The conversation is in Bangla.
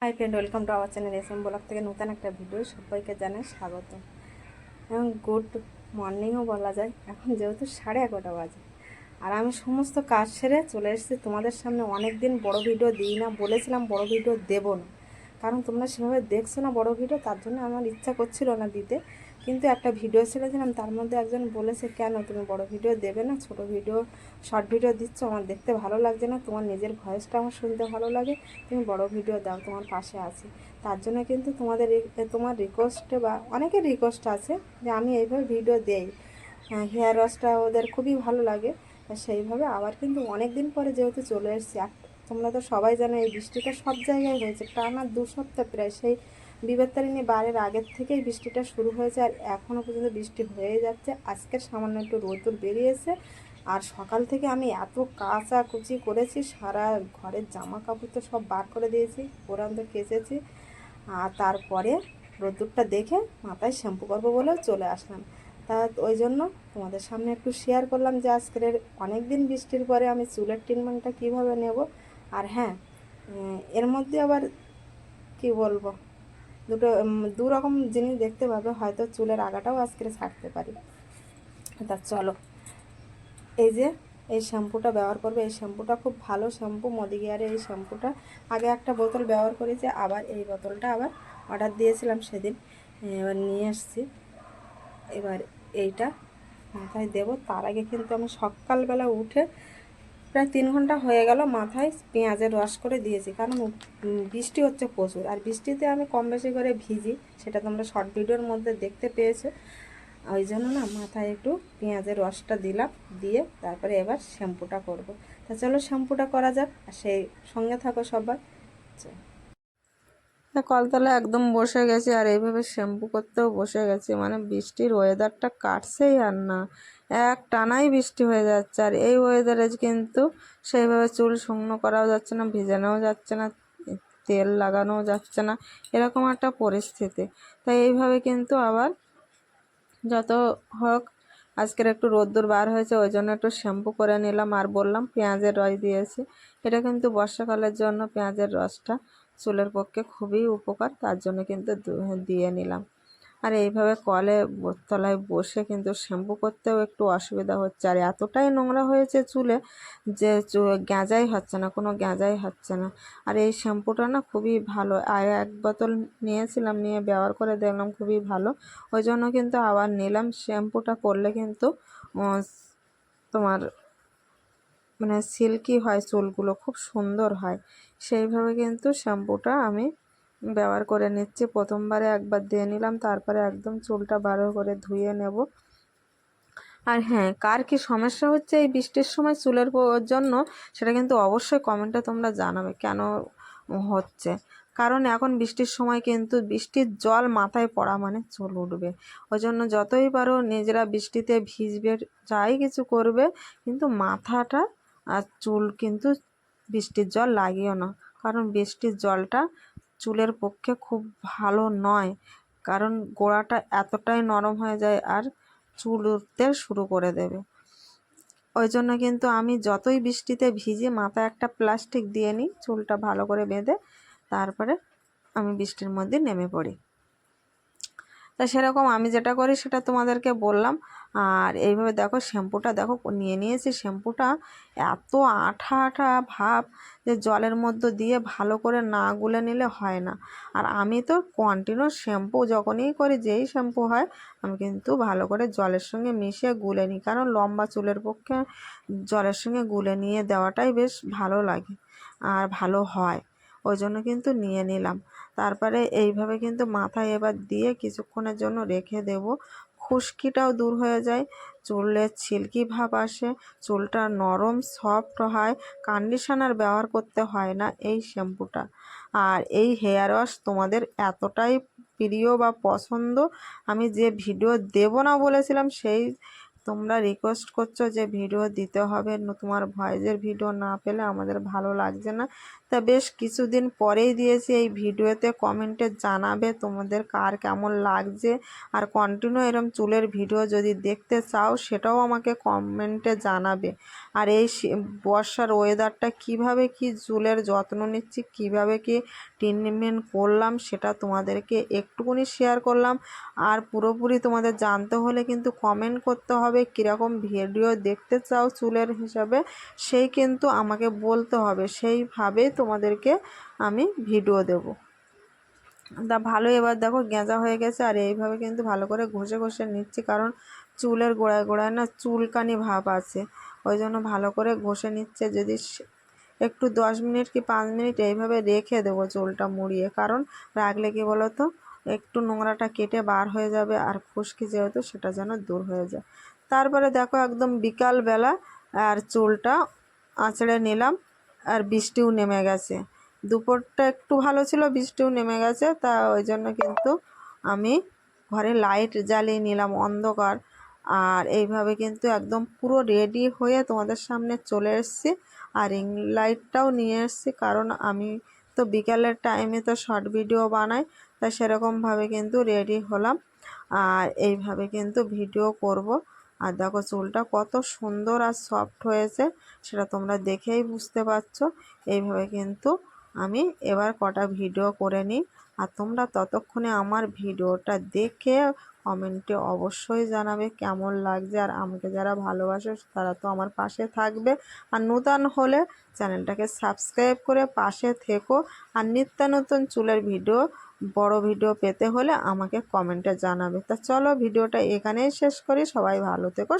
High friend, welcome to our channel S M blog থেকে নতুন একটা ভিডিও সবাইকে জানাই স্বাগত এবং গুড মর্নিংও বলা যায়। এখন যেহেতু 11:30 বাজে আর আমি সমস্ত কাজ সেরে চলে এসেছি তোমাদের সামনে। অনেক দিন বড় ভিডিও দিই না, বলেছিলাম বড় ভিডিও দেবো না, কারণ তোমরা সেভাবে দেখছো না বড় ভিডিও, তার জন্য আমার ইচ্ছা করছিল না দিতে। কিন্তু একটা ভিডিও ছেড়েছিলাম, তার মধ্যে একজন বলেছে, কেন তুমি বড় ভিডিও দেবে না, ছোট ভিডিও শর্ট ভিডিও দিচ্ছ, আমার দেখতে ভালো লাগছে না, তোমার নিজের ভয়েসটা আমার শুনতে ভালো লাগে, তুমি বড় ভিডিও দাও, তোমার পাশে আছি। তার জন্য কিন্তু তোমার রিকোয়েস্টে বা অনেকের রিকোয়েস্ট আছে যে আমি এইভাবে ভিডিও দেই। হেয়ার ওয়াশটা ওদের খুবই ভালো লাগে, সেইভাবে আবার কিন্তু অনেক দিন পরে যেহেতু চলে এসেছি। তোমরা তো সবাই জানো এই বৃষ্টিটা সব জায়গায় হয়েছে, টানা 2 সপ্তাহ প্রায়, সেই বিবাহতারিণী বারের আগের থেকেই বৃষ্টিটা শুরু হয়েছে আর এখনও পর্যন্ত বৃষ্টি হয়ে যাচ্ছে। আজকের সামান্য একটু রোদ্দুর বেরিয়েছে আর সকাল থেকে আমি এত কাচাকুচি করেছি, সারা ঘরের জামা কাপড় তো সব বার করে দিয়েছি, কোরান তো কেচেছি। আর তারপরে রোদ্দুরটা দেখে মাথায় শ্যাম্পু করবো বলেও চলে আসলাম। তা ওই জন্য তোমাদের সামনে একটু শেয়ার করলাম যে আজকের অনেক দিন বৃষ্টির পরে আমি চুলের ট্রিটমেন্টটা কীভাবে নেব। আর হ্যাঁ, এর মধ্যে আবার কি বলবো, দু রকম জিনিস দেখতে পাবে, হয়তো চুলের আগাটাও আজকে ছাড়তে পারি। তা চলো, এই যে এই শ্যাম্পুটা ব্যবহার করবে, এই শ্যাম্পুটা খুব ভালো শ্যাম্পু, মোদিগেয়ারের এই শ্যাম্পুটা। আগে একটা বোতল ব্যবহার করেছি, আবার এই বোতলটা আবার অর্ডার দিয়েছিলাম সেদিন, এবার নিয়ে এসছি। এবার এইটা মাথায় দেব। তার আগে কিন্তু আমি সকালবেলা উঠে প্রায় 3 ঘন্টা হয়ে গেল মাথায় পেঁয়াজের রস করে দিয়েছি, কারণ বৃষ্টি হচ্ছে প্রচুর আর বৃষ্টিতে আমি কম বেশি করে ভিজি, সেটা তোমরা শর্ট ভিডিওর মধ্যে দেখতে পেয়েছো। ওই জন্য না মাথায় একটু পেঁয়াজের রসটা দিলাম, দিয়ে তারপরে এবার শ্যাম্পুটা করব। তা চলো শ্যাম্পুটা করা যাক, আর সেই সঙ্গে থাকো সবাই। কলতলায় একদম বসে গেছি আর এইভাবে শ্যাম্পু করতেও বসে গেছি, মানে বৃষ্টির ওয়েদারটা কাটছেই আর না, এক টানাই বৃষ্টি হয়ে যাচ্ছে। আর এই ওয়েদারে কিন্তু সেইভাবে চুল শুকনো করাও যাচ্ছে না, ভিজানোও যাচ্ছে না, তেল লাগানোও যাচ্ছে না, এরকম একটা পরিস্থিতি। তাই এইভাবে কিন্তু আবার যত হোক আজকের একটু রোদ্দুর বার হয়েছে, ওই জন্য একটু শ্যাম্পু করে নিলাম। আর বললাম পেঁয়াজের রস দিয়েছি, এটা কিন্তু বর্ষাকালের জন্য পেঁয়াজের রসটা চুলের পক্ষে খুবই উপকার, তার জন্য কিন্তু দিয়ে নিলাম। আর এইভাবে তলায় বসে কিন্তু শ্যাম্পু করতেও একটু অসুবিধা হচ্ছে, আর এতটাই নোংরা হয়েছে চুলে যে গেঁজাই হচ্ছে না, কোনো গেঁজাই হচ্ছে না। আর এই শ্যাম্পুটা না খুবই ভালো, আর 1 বোতল নিয়েছিলাম, নিয়ে ব্যবহার করে দেখলাম খুবই ভালো, ওই জন্য কিন্তু আবার নিলাম। শ্যাম্পুটা করলে কিন্তু তোমার মানে সিল্কি হয়, চুলগুলো খুব সুন্দর হয়, সেইভাবে কিন্তু শ্যাম্পুটা আমি ব্যবহার করে নিচ্ছি। প্রথমবারে একবার দিয়ে নিলাম, তারপরে একদম চুলটা ভালো করে ধুয়ে নেব। আর হ্যাঁ, কার কি সমস্যা হচ্ছে এই বৃষ্টির সময় চুলের জন্য, সেটা কিন্তু অবশ্যই কমেন্টে তোমরা জানাবে কেন হচ্ছে। কারণ এখন বৃষ্টির সময় কিন্তু বৃষ্টির জল মাথায় পড়া মানে চুল উঠবে, ওই জন্য যতই পারো নিজেরা বৃষ্টিতে ভিজবে, যাই কিছু করবে, কিন্তু মাথাটা আর চুল কিন্তু বৃষ্টির জল লাগিও না, কারণ বৃষ্টির জলটা চুলের পক্ষে খুব ভালো নয়, কারণ গোড়াটা এতটাই নরম হয়ে যায় আর চুল উঠতে শুরু করে দেবে। ওই জন্য কিন্তু আমি যতই বৃষ্টিতে ভিজে মাথায় একটা প্লাস্টিক দিয়ে নিই, চুলটা ভালো করে বেঁধে তারপরে আমি বৃষ্টির মধ্যে নেমে পড়ি। তা সেরকম আমি যেটা করি সেটা তোমাদেরকে বললাম। আর এইভাবে দেখো শ্যাম্পুটা দেখো নিয়ে নিয়েছি, শ্যাম্পুটা এত আঠা আঠা ভাব যে জলের মধ্যে দিয়ে ভালো করে না গুলে নিলে হয় না। আর আমি তো কন্টিনিউ শ্যাম্পু যখনই করি, যেই শ্যাম্পু হয় আমি কিন্তু ভালো করে জলের সঙ্গে মিশিয়ে গুলে নিই, কারণ লম্বা চুলের পক্ষে জলের সঙ্গে গুলে নিয়ে দেওয়াটাই বেশ ভালো লাগে আর ভালো হয়, ওই জন্য কিন্তু নিয়ে নিলাম। তারপরে এইভাবে কিন্তু মাথায় এবার দিয়ে কিছুক্ষণের জন্য রেখে দেব, খুশকিটাও দূর হয়ে যায়, চুলের সিল্কি ভাব আসে, চুলটা নরম সফট হয়, কন্ডিশনার ব্যবহার করতে হয় না এই শ্যাম্পুটা। আর এই হেয়ার ওয়াশ তোমাদের এতটাই প্রিয় বা পছন্দ, আমি যে ভিডিও দেব না বলেছিলাম সেই তোমরা রিকোয়েস্ট করছো যে ভিডিও দিতে হবে, তোমার ভয়েসের ভিডিও না পেলে আমাদের ভালো লাগছে না, তা বেশ কিছুদিন পরেই দিয়েছি। এই ভিডিওতে কমেন্টে জানাবে তোমাদের কার কেমন লাগছে, আর কন্টিনিউ এরম চুলের ভিডিও যদি দেখতে চাও সেটাও আমাকে কমেন্টে জানাবে। আর এই বর্ষার ওয়েদারটা কিভাবে কি চুলের যত্ন নিচ্ছি, কিভাবে কি ট্রিটমেন্ট করলাম সেটা তোমাদেরকে একটুকুনি শেয়ার করলাম। আর পুরোপুরি তোমাদের জানতে হলে কিন্তু কমেন্ট করতে হবে কীরকম ভিডিও দেখতে চাও চুলের হিসাবে, সেই কিন্তু আমাকে বলতে হবে, সেইভাবেই তোমাদেরকে আমি ভিডিও দেব। তা ভালো, এবার দেখো গেঁজা হয়ে গেছে। আর এইভাবে কিন্তু ভালো করে ঘষে ঘষে নিচ্ছি, কারণ চুলের গোড়ায় গোড়ায় না চুলকানি ভাব আছে, ওই জন্য ভালো করে ঘষে নিচ্ছে। যদি একটু 10 মিনিট কি 5 মিনিট এইভাবে রেখে দেবো চুলটা মুড়িয়ে, কারণ রাখলে কি বলো তো একটু নোংরাটা কেটে বার হয়ে যাবে, আর খুশকি যেহেতু সেটা যেন দূর হয়ে যায়। তারপরে দেখো একদম বিকালবেলা আর চুলটা আঁচড়ে নিলাম, আর বৃষ্টিও নেমে গেছে। দুপুরটা একটু ভালো ছিল, বৃষ্টিও নেমে গেছে, তা ওই জন্য কিন্তু আমি ঘরে লাইট জ্বালিয়ে নিলাম, অন্ধকার। আর এইভাবে কিন্তু একদম পুরো রেডি হয়ে তোমাদের সামনে চলে এসেছি। আর রিং লাইটটাও নিয়ে এসেছি, কারণ আমি তো বিকালের টাইমে তো শর্ট ভিডিও বানাই, তাই সেরকমভাবে কিন্তু রেডি হলাম। আর এইভাবে কিন্তু ভিডিও করব। আর দেখো চুলটা কত সুন্দর আর সফট হয়েছে সেটা তোমরা দেখেই বুঝতে পারছো। এইভাবে কিন্তু আমি এবার কটা ভিডিও করে নিই, আর তোমরা ততক্ষণে আমার ভিডিওটা দেখে কমেন্টে অবশ্যই জানাবে কেমন লাগছে। আর আমাকে যারা ভালোবাসে তারা তো আমার পাশে থাকবে, আর নতুন হলে চ্যানেলটাকে সাবস্ক্রাইব করে পাশে থেকো। আর নিত্য নতুন চুলের ভিডিও, বড় ভিডিও পেতে হলে আমাকে কমেন্টে জানাবে। তা চলো ভিডিওটা এখানেই শেষ করি, সবাই ভালো থেকো।